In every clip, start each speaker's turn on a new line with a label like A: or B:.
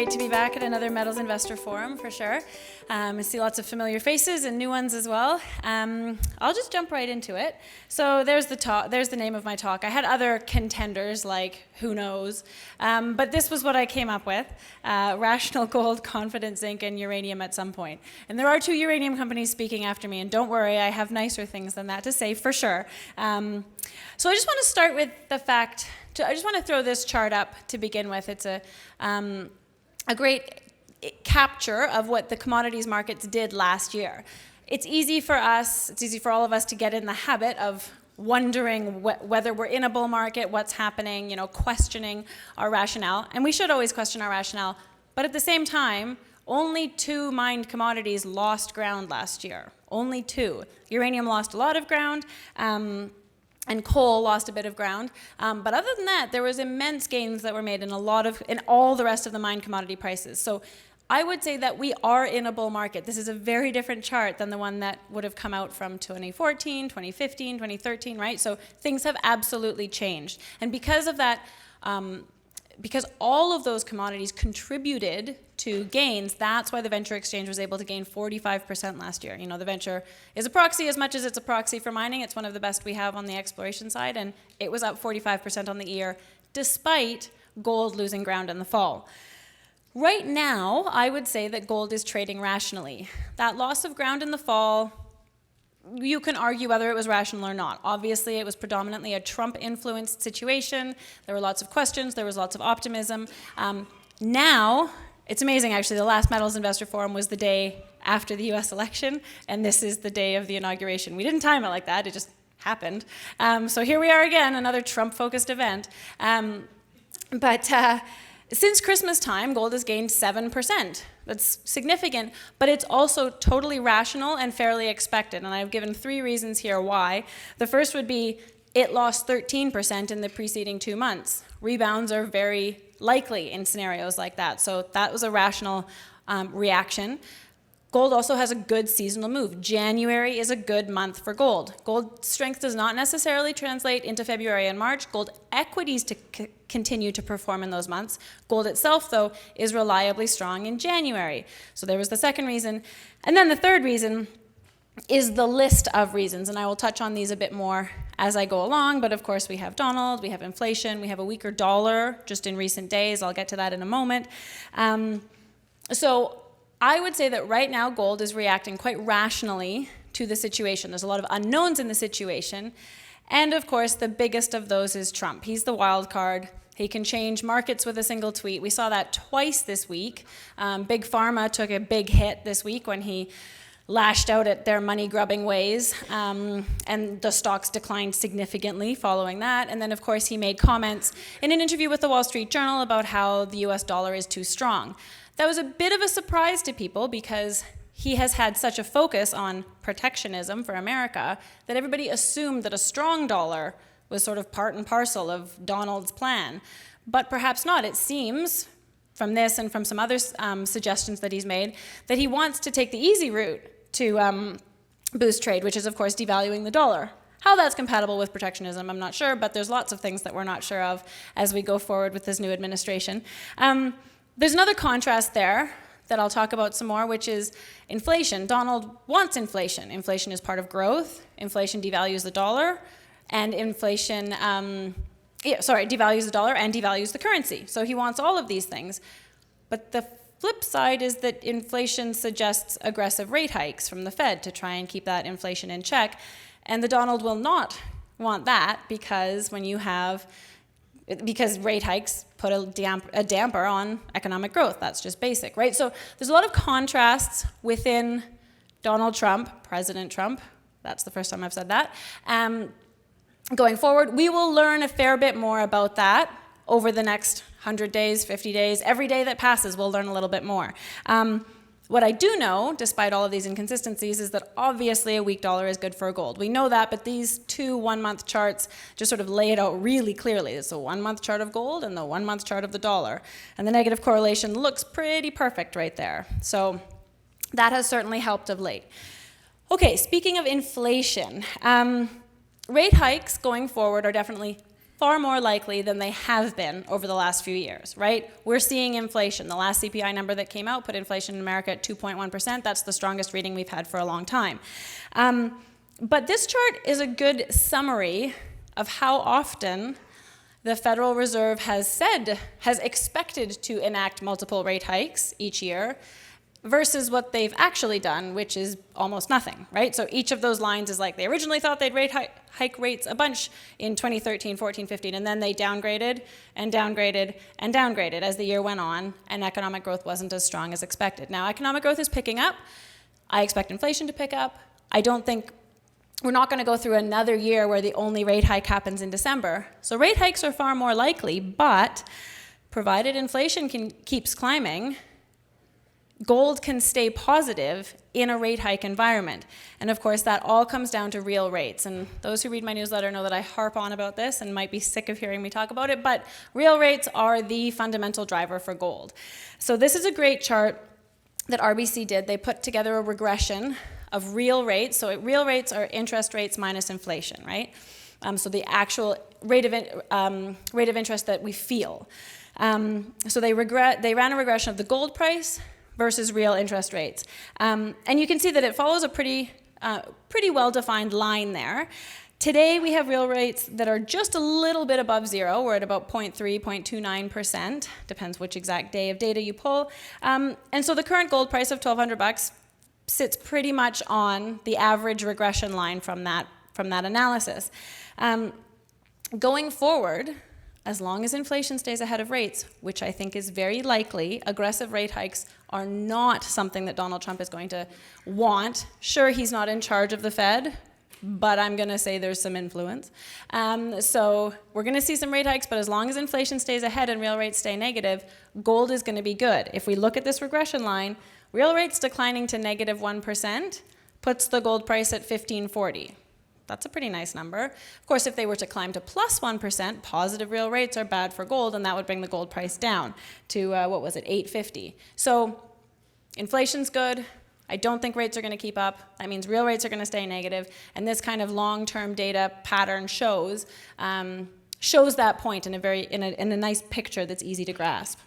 A: great to be back at another Metals Investor Forum, for sure. I see lots of familiar faces and new ones as well. I'll just jump right into it. So there's the name of my talk. I had other contenders, like who knows, but this was what I came up with. Rational gold, confident zinc, and uranium at some point. And there are 2 uranium companies speaking after me, and don't worry, I have nicer things than that to say, for sure. So I just want to start with the fact, I just want to throw this chart up to begin with. It's a great capture of what the commodities markets did last year. It's easy for all of us to get in the habit of wondering whether we're in a bull market, what's happening, questioning our rationale. And we should always question our rationale. But at the same time, only 2 mined commodities lost ground last year. Only 2. Uranium lost a lot of ground. And coal lost a bit of ground. But other than that, there was immense gains that were made in all the rest of the mined commodity prices. So I would say that we are in a bull market. This is a very different chart than the one that would have come out from 2014, 2015, 2013, right? So things have absolutely changed. And because of that, because all of those commodities contributed to gains, that's why the venture exchange was able to gain 45% last year. The venture is a proxy as much as it's a proxy for mining. It's one of the best we have on the exploration side, and it was up 45% on the year, despite gold losing ground in the fall. Right now, I would say that gold is trading rationally. That loss of ground in the fall, you can argue whether it was rational or not. Obviously, it was predominantly a Trump-influenced situation. There were lots of questions. There was lots of optimism. Now, it's amazing, actually. The last Metals Investor Forum was the day after the U.S. election, and this is the day of the inauguration. We didn't time it like that. It just happened. So here we are again, another Trump-focused event. Since Christmas time, gold has gained 7%. That's significant, but it's also totally rational and fairly expected. And I've given 3 reasons here why. The first would be it lost 13% in the preceding 2 months. Rebounds are very likely in scenarios like that. So that was a rational reaction. Gold also has a good seasonal move. January is a good month for gold. Gold strength does not necessarily translate into February and March. Gold equities continue to perform in those months. Gold itself, though, is reliably strong in January. So there was the second reason. And then the third reason is the list of reasons, and I will touch on these a bit more as I go along, but of course we have Donald, we have inflation, we have a weaker dollar just in recent days. I'll get to that in a moment. So I would say that right now gold is reacting quite rationally to the situation. There's a lot of unknowns in the situation, and of course the biggest of those is Trump. He's the wild card. He can change markets with a single tweet. We saw that twice this week. Big Pharma took a big hit this week when he lashed out at their money-grubbing ways, and the stocks declined significantly following that. And then, of course, he made comments in an interview with the Wall Street Journal about how the US dollar is too strong. That was a bit of a surprise to people because he has had such a focus on protectionism for America that everybody assumed that a strong dollar was sort of part and parcel of Donald's plan. But perhaps not. It seems, from this and from some other suggestions that he's made, that he wants to take the easy route to boost trade, which is, of course, devaluing the dollar. How that's compatible with protectionism, I'm not sure, but there's lots of things that we're not sure of as we go forward with this new administration. There's another contrast there that I'll talk about some more, which is inflation. Donald wants inflation. Inflation is part of growth. Inflation devalues the dollar, and inflation devalues the dollar and devalues the currency. So he wants all of these things. But the flip side is that inflation suggests aggressive rate hikes from the Fed to try and keep that inflation in check. And the Donald will not want that because rate hikes put a damper on economic growth. That's just basic, right? So there's a lot of contrasts within Donald Trump, President Trump. That's the first time I've said that. Going forward, we will learn a fair bit more about that over the next 100 days, 50 days. Every day that passes, we'll learn a little bit more. What I do know, despite all of these inconsistencies, is that obviously a weak dollar is good for gold. We know that, but these 2 one-month charts just sort of lay it out really clearly. It's a 1-month chart of gold and the 1-month chart of the dollar. And the negative correlation looks pretty perfect right there. So that has certainly helped of late. Okay, speaking of inflation, rate hikes going forward are definitely far more likely than they have been over the last few years, right? We're seeing inflation. The last CPI number that came out put inflation in America at 2.1%. That's the strongest reading we've had for a long time. But this chart is a good summary of how often the Federal Reserve has expected to enact multiple rate hikes each year versus what they've actually done, which is almost nothing, right? So each of those lines is like they originally thought they'd hike rates a bunch in 2013, 14, 15, and then they downgraded and downgraded and downgraded as the year went on, and economic growth wasn't as strong as expected. Now, economic growth is picking up. I expect inflation to pick up. I don't think we're not going to go through another year where the only rate hike happens in December. So rate hikes are far more likely, but provided inflation keeps climbing, gold can stay positive in a rate hike environment. And of course, that all comes down to real rates. And those who read my newsletter know that I harp on about this and might be sick of hearing me talk about it, but real rates are the fundamental driver for gold. So this is a great chart that RBC did. They put together a regression of real rates. So real rates are interest rates minus inflation, right? So the actual rate of interest that we feel. So they ran a regression of the gold price versus real interest rates. And you can see that it follows a pretty well-defined line there. Today, we have real rates that are just a little bit above zero. We're at about 0.3, 0.29%, depends which exact day of data you pull. And so the current gold price of $1,200 sits pretty much on the average regression line from that analysis. Going forward, as long as inflation stays ahead of rates, which I think is very likely, aggressive rate hikes are not something that Donald Trump is going to want. Sure, he's not in charge of the Fed, but I'm going to say there's some influence. So we're going to see some rate hikes, but as long as inflation stays ahead and real rates stay negative, gold is going to be good. If we look at this regression line, real rates declining to negative 1% puts the gold price at $1,540. That's a pretty nice number. Of course, if they were to climb to plus 1%, positive real rates are bad for gold, and that would bring the gold price down to, $850. So inflation's good. I don't think rates are going to keep up. That means real rates are going to stay negative, and this kind of long-term data pattern shows that point in a nice picture that's easy to grasp.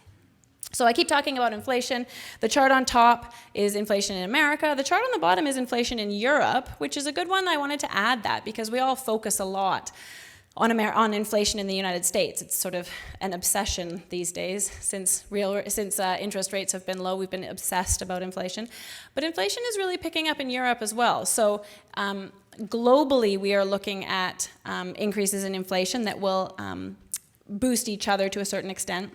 A: So I keep talking about inflation. The chart on top is inflation in America. The chart on the bottom is inflation in Europe, which is a good one. I wanted to add that because we all focus a lot on inflation in the United States. It's sort of an obsession these days since interest rates have been low. We've been obsessed about inflation. But inflation is really picking up in Europe as well. So globally, we are looking at increases in inflation that will boost each other to a certain extent.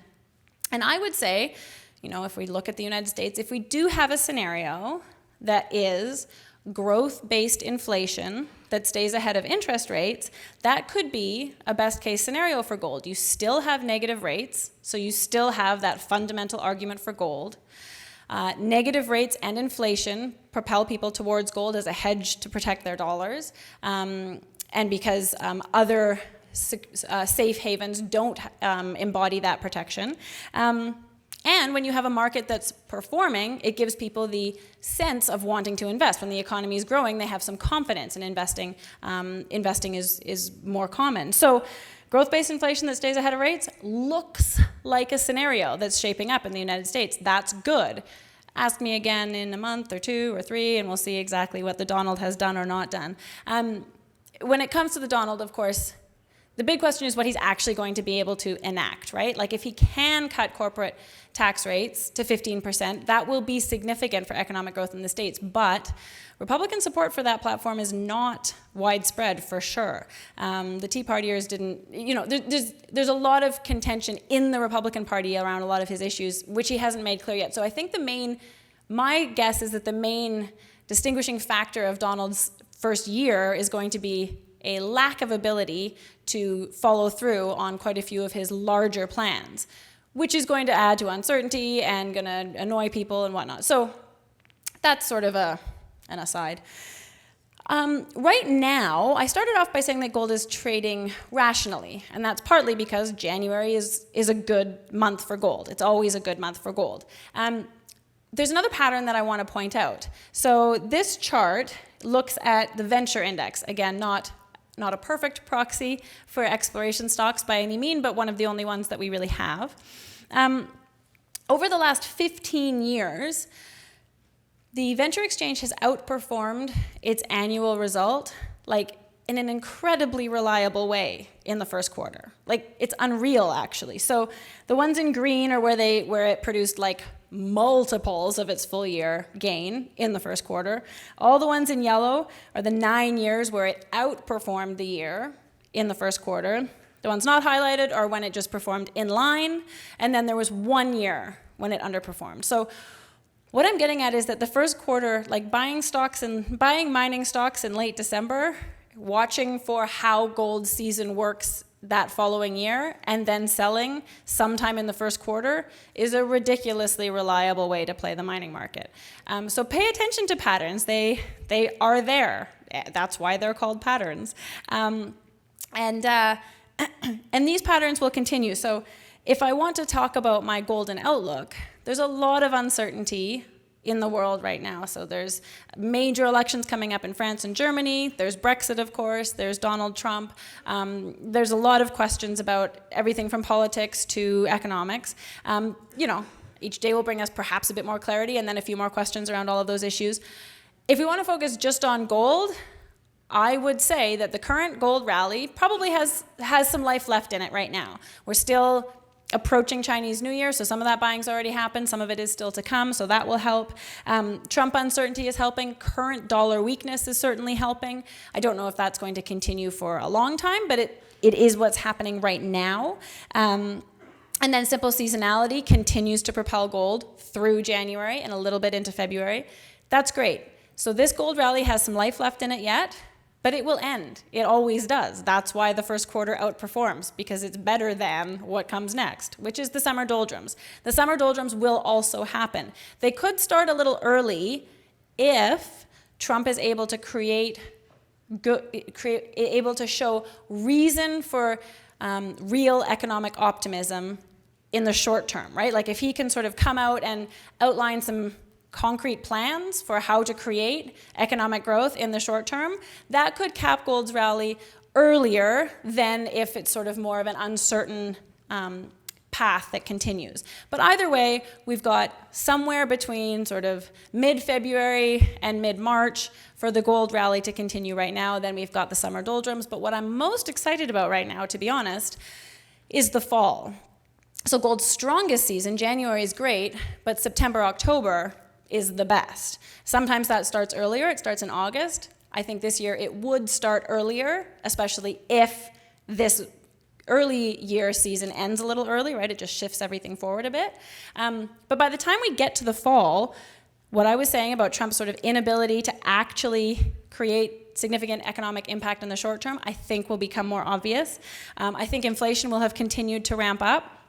A: And I would say, if we look at the United States, if we do have a scenario that is growth-based inflation that stays ahead of interest rates, that could be a best-case scenario for gold. You still have negative rates, so you still have that fundamental argument for gold. Negative rates and inflation propel people towards gold as a hedge to protect their dollars, and because other safe havens don't embody that protection. And when you have a market that's performing, it gives people the sense of wanting to invest. When the economy is growing, they have some confidence in investing. Investing is more common. So growth-based inflation that stays ahead of rates looks like a scenario that's shaping up in the United States. That's good. Ask me again in a month or 2 or 3, and we'll see exactly what the Donald has done or not done. When it comes to the Donald, of course, the big question is what he's actually going to be able to enact, right? Like if he can cut corporate tax rates to 15%, that will be significant for economic growth in the States. But Republican support for that platform is not widespread for sure. The Tea Partiers didn't, there's a lot of contention in the Republican Party around a lot of his issues, which he hasn't made clear yet. So I think my guess is that the main distinguishing factor of Donald's first year is going to be a lack of ability to follow through on quite a few of his larger plans, which is going to add to uncertainty and going to annoy people and whatnot. So that's sort of an aside. Right now, I started off by saying that gold is trading rationally, and that's partly because January is a good month for gold. It's always a good month for gold. There's another pattern that I want to point out. So this chart looks at the venture index, again, not not a perfect proxy for exploration stocks by any mean, but one of the only ones that we really have. Over the last 15 years, the venture exchange has outperformed its annual result, like in an incredibly reliable way in the first quarter. Like, it's unreal, actually. So the ones in green are where it produced like multiples of its full year gain in the first quarter. All the ones in yellow are the 9 years where it outperformed the year in the first quarter. The ones not highlighted are when it just performed in line, and then there was 1 year when it underperformed. So what I'm getting at is that the first quarter, like buying mining stocks in late December, watching for how gold season works that following year, and then selling sometime in the first quarter is a ridiculously reliable way to play the mining market. So pay attention to patterns. They are there. That's why they're called patterns. And these patterns will continue. So if I want to talk about my golden outlook, there's a lot of uncertainty in the world right now. So there's major elections coming up in France and Germany. There's Brexit, of course. There's Donald Trump. There's a lot of questions about everything from politics to economics. Each day will bring us perhaps a bit more clarity, and then a few more questions around all of those issues. If we want to focus just on gold, I would say that the current gold rally probably has some life left in it right now. We're still approaching Chinese New Year, so some of that buying's already happened, some of it is still to come, so that will help. Trump uncertainty is helping. Current dollar weakness is certainly helping. I don't know if that's going to continue for a long time, but it is what's happening right now. And then simple seasonality continues to propel gold through January and a little bit into February. That's great. So this gold rally has some life left in it yet, but it will end. It always does. That's why the first quarter outperforms, because it's better than what comes next, which is the summer doldrums. The summer doldrums will also happen. They could start a little early if Trump is able to able to show reason for real economic optimism in the short term, right? Like if he can sort of come out and outline some concrete plans for how to create economic growth in the short term, that could cap gold's rally earlier than if it's sort of more of an uncertain path that continues. But either way, we've got somewhere between sort of mid-February and mid-March for the gold rally to continue right now. Then we've got the summer doldrums. But what I'm most excited about right now, to be honest, is the fall. So gold's strongest season, January is great, but September, October is the best. Sometimes that starts earlier. It starts in August. I think this year it would start earlier, especially if this early year season ends a little early, right? It just shifts everything forward a bit. But by the time we get to the fall, what I was saying about Trump's sort of inability to actually create significant economic impact in the short term, I think will become more obvious. I think inflation will have continued to ramp up.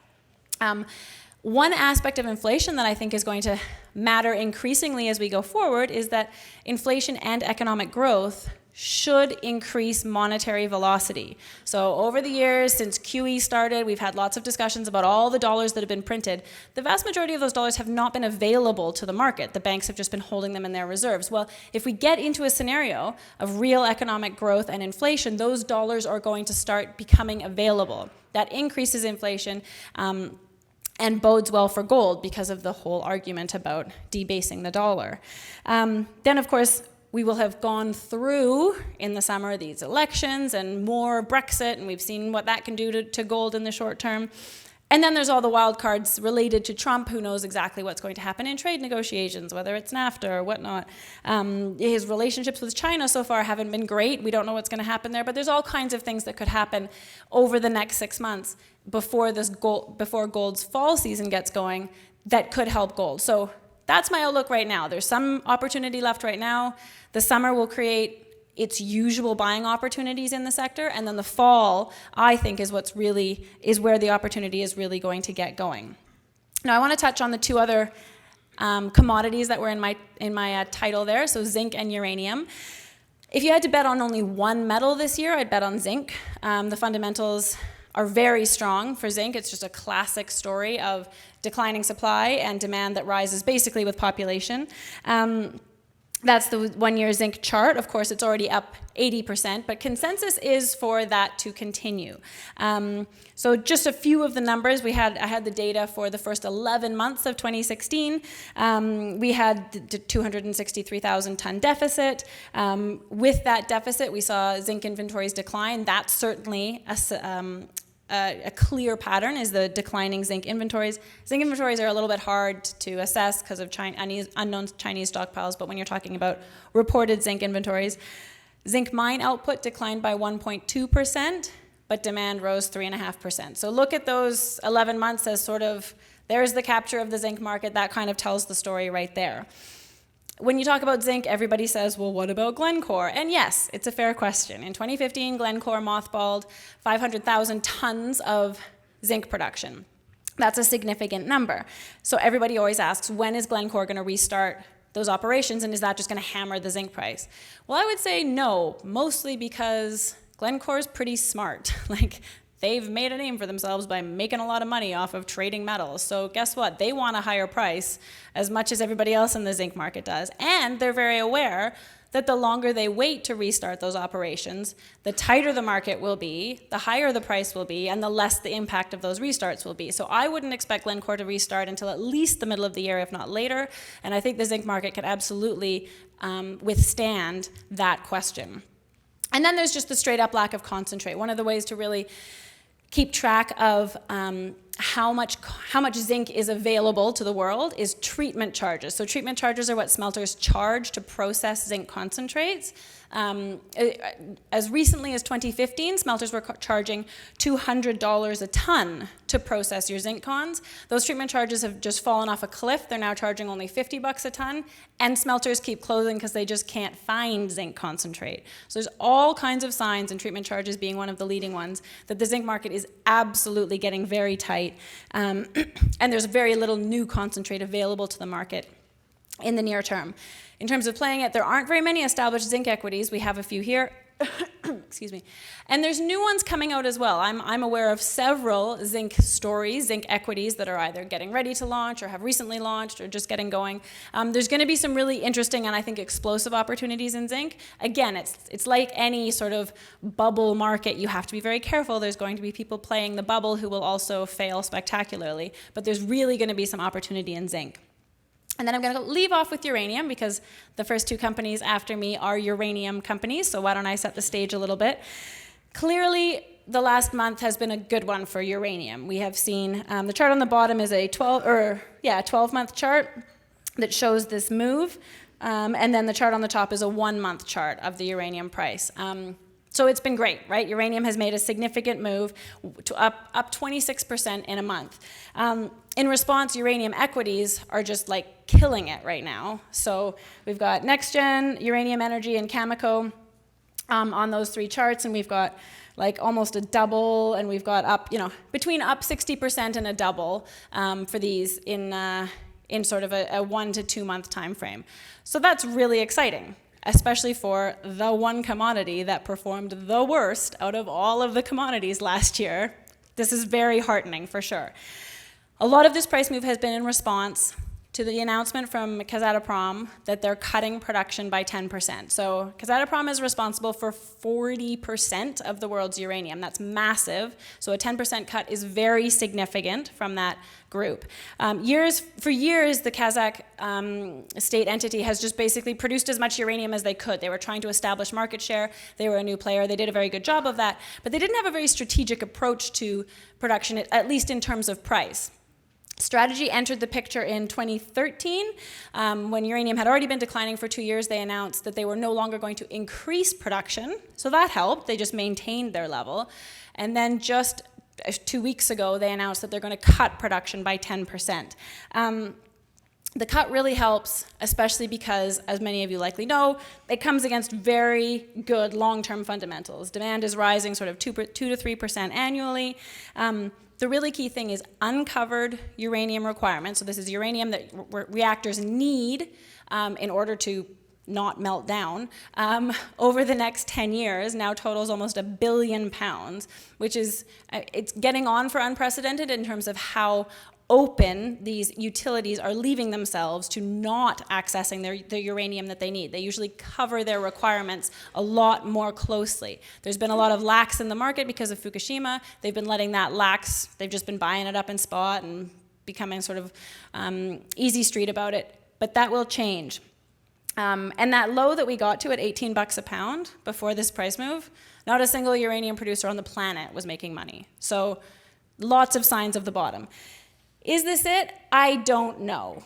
A: One aspect of inflation that I think is going to matter increasingly as we go forward is that inflation and economic growth should increase monetary velocity. So over the years, since QE started, we've had lots of discussions about all the dollars that have been printed. The vast majority of those dollars have not been available to the market. The banks have just been holding them in their reserves. Well, if we get into a scenario of real economic growth and inflation, those dollars are going to start becoming available. That increases inflation, and bodes well for gold because of the whole argument about debasing the dollar. Then, of course, we will have gone through in the summer these elections and more Brexit, and we've seen what that can do to gold in the short term. And then there's all the wild cards related to Trump, who knows exactly what's going to happen in trade negotiations, whether it's NAFTA or whatnot. His relationships with China so far haven't been great. We don't know what's going to happen there, but there's all kinds of things that could happen over the next 6 months before gold's fall season gets going that could help gold. So that's my outlook right now. There's some opportunity left right now. The summer will create its usual buying opportunities in the sector, and then the fall, I think, is where the opportunity is really going to get going. Now, I want to touch on the two other commodities that were in my title there, so zinc and uranium. If you had to bet on only one metal this year, I'd bet on zinc. The fundamentals are very strong for zinc. It's just a classic story of declining supply and demand that rises basically with population. That's the 1-year zinc chart. Of course, it's already up 80%, but consensus is for that to continue. So just a few of the numbers. I had the data for the first 11 months of 2016. We had the 263,000 ton deficit. With that deficit, we saw zinc inventories decline. That's certainly a clear pattern, is the declining zinc inventories. Zinc inventories are a little bit hard to assess because of unknown Chinese stockpiles, but when you're talking about reported zinc inventories, zinc mine output declined by 1.2%, but demand rose 3.5%. So look at those 11 months as sort of, there's the capture of the zinc market. That kind of tells the story right there. When you talk about zinc, everybody says, well, what about Glencore? And yes, it's a fair question. In 2015, Glencore mothballed 500,000 tons of zinc production. That's a significant number. So everybody always asks, when is Glencore going to restart those operations, and is that just going to hammer the zinc price? Well, I would say no, mostly because Glencore's pretty smart. They've made a name for themselves by making a lot of money off of trading metals. So guess what? They want a higher price as much as everybody else in the zinc market does. And they're very aware that the longer they wait to restart those operations, the tighter the market will be, the higher the price will be, and the less the impact of those restarts will be. So I wouldn't expect Glencore to restart until at least the middle of the year, if not later. And I think the zinc market could absolutely withstand that question. And then there's just the straight up lack of concentrate. One of the ways to really keep track of how much zinc is available to the world is treatment charges. So treatment charges are what smelters charge to process zinc concentrates. As recently as 2015, smelters were charging $200 a ton to process your zinc cons. Those treatment charges have just fallen off a cliff. They're now charging only $50 a ton, and smelters keep closing because they just can't find zinc concentrate. So there's all kinds of signs, and treatment charges being one of the leading ones, that the zinc market is absolutely getting very tight, and there's very little new concentrate available to the market in the near term. In terms of playing it, there aren't very many established zinc equities. We have a few here. Excuse me. And there's new ones coming out as well. I'm aware of several zinc stories, zinc equities that are either getting ready to launch or have recently launched or just getting going. There's going to be some really interesting and I think explosive opportunities in zinc. Again, it's like any sort of bubble market. You have to be very careful. There's going to be people playing the bubble who will also fail spectacularly. But there's really going to be some opportunity in zinc. And then I'm going to leave off with uranium because the first two companies after me are uranium companies, so why don't I set the stage a little bit. Clearly, the last month has been a good one for uranium. We have seen, the chart on the bottom is a 12-month chart that shows this move, and then the chart on the top is a 1-month chart of the uranium price. So it's been great, right? Uranium has made a significant move to up 26% in a month. In response, uranium equities are just like killing it right now. So we've got NextGen, Uranium Energy, and Cameco on those three charts, and we've got like almost a double, and we've got up, between up 60% and a double for these in sort of a 1 to 2 month time frame. So that's really exciting, especially for the one commodity that performed the worst out of all of the commodities last year. This is very heartening for sure. A lot of this price move has been in response to the announcement from Kazatomprom that they're cutting production by 10%. So Kazatomprom is responsible for 40% of the world's uranium. That's massive. So a 10% cut is very significant from that group. For years, the Kazakh state entity has just basically produced as much uranium as they could. They were trying to establish market share. They were a new player. They did a very good job of that. But they didn't have a very strategic approach to production, at least in terms of price. Strategy entered the picture in 2013. When uranium had already been declining for 2 years, they announced that they were no longer going to increase production. So that helped. They just maintained their level. And then just 2 weeks ago, they announced that they're going to cut production by 10%. The cut really helps, especially because, as many of you likely know, it comes against very good long-term fundamentals. Demand is rising sort of 2 to 3% annually. The really key thing is uncovered uranium requirements. So this is uranium that reactors need in order to not melt down, over the next 10 years now totals almost £1 billion, which is, it's getting on for unprecedented in terms of how open, these utilities are leaving themselves to not accessing the uranium that they need. They usually cover their requirements a lot more closely. There's been a lot of lax in the market because of Fukushima. They've been letting that lax, they've just been buying it up in spot and becoming sort of easy street about it. But that will change. And that low that we got to at 18 bucks a pound before this price move, not a single uranium producer on the planet was making money. So lots of signs of the bottom. Is this it? I don't know.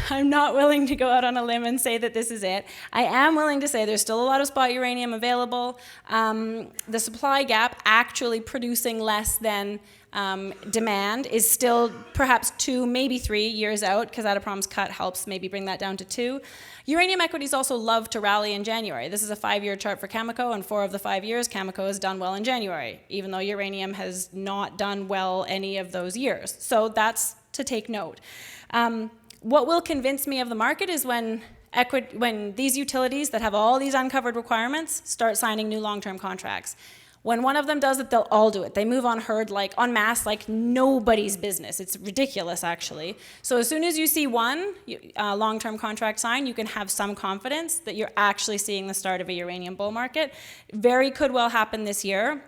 A: I'm not willing to go out on a limb and say that this is it. I am willing to say there's still a lot of spot uranium available. The supply gap actually producing less than demand is still perhaps 2, maybe 3 years out, because Adaprom's cut helps maybe bring that down to 2. Uranium equities also love to rally in January. This is a 5-year chart for Cameco, and 4 of the 5 years, Cameco has done well in January, even though uranium has not done well any of those years. So that's to take note. What will convince me of the market is when these utilities that have all these uncovered requirements start signing new long-term contracts. When one of them does it, they'll all do it. They move on herd like en masse, like nobody's business. It's ridiculous, actually. So as soon as you see one long-term contract sign, you can have some confidence that you're actually seeing the start of a uranium bull market. Very could well happen this year.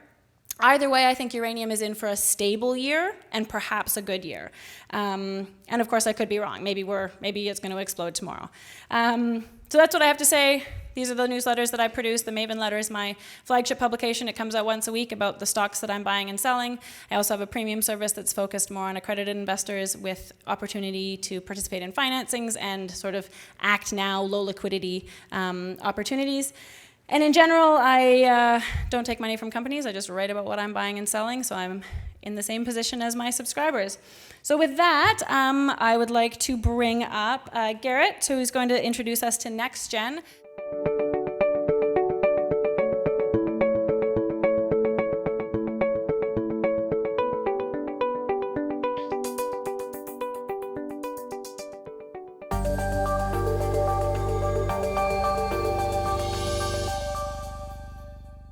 A: Either way, I think uranium is in for a stable year and perhaps a good year. And of course, I could be wrong. Maybe it's going to explode tomorrow. So that's what I have to say. These are the newsletters that I produce. The Maven letter is my flagship publication. It comes out once a week about the stocks that I'm buying and selling. I also have a premium service that's focused more on accredited investors with opportunity to participate in financings and sort of act now, low liquidity opportunities. And in general, I don't take money from companies. I just write about what I'm buying and selling, so I'm in the same position as my subscribers. So with that, I would like to bring up Garrett, who's going to introduce us to Next Gen.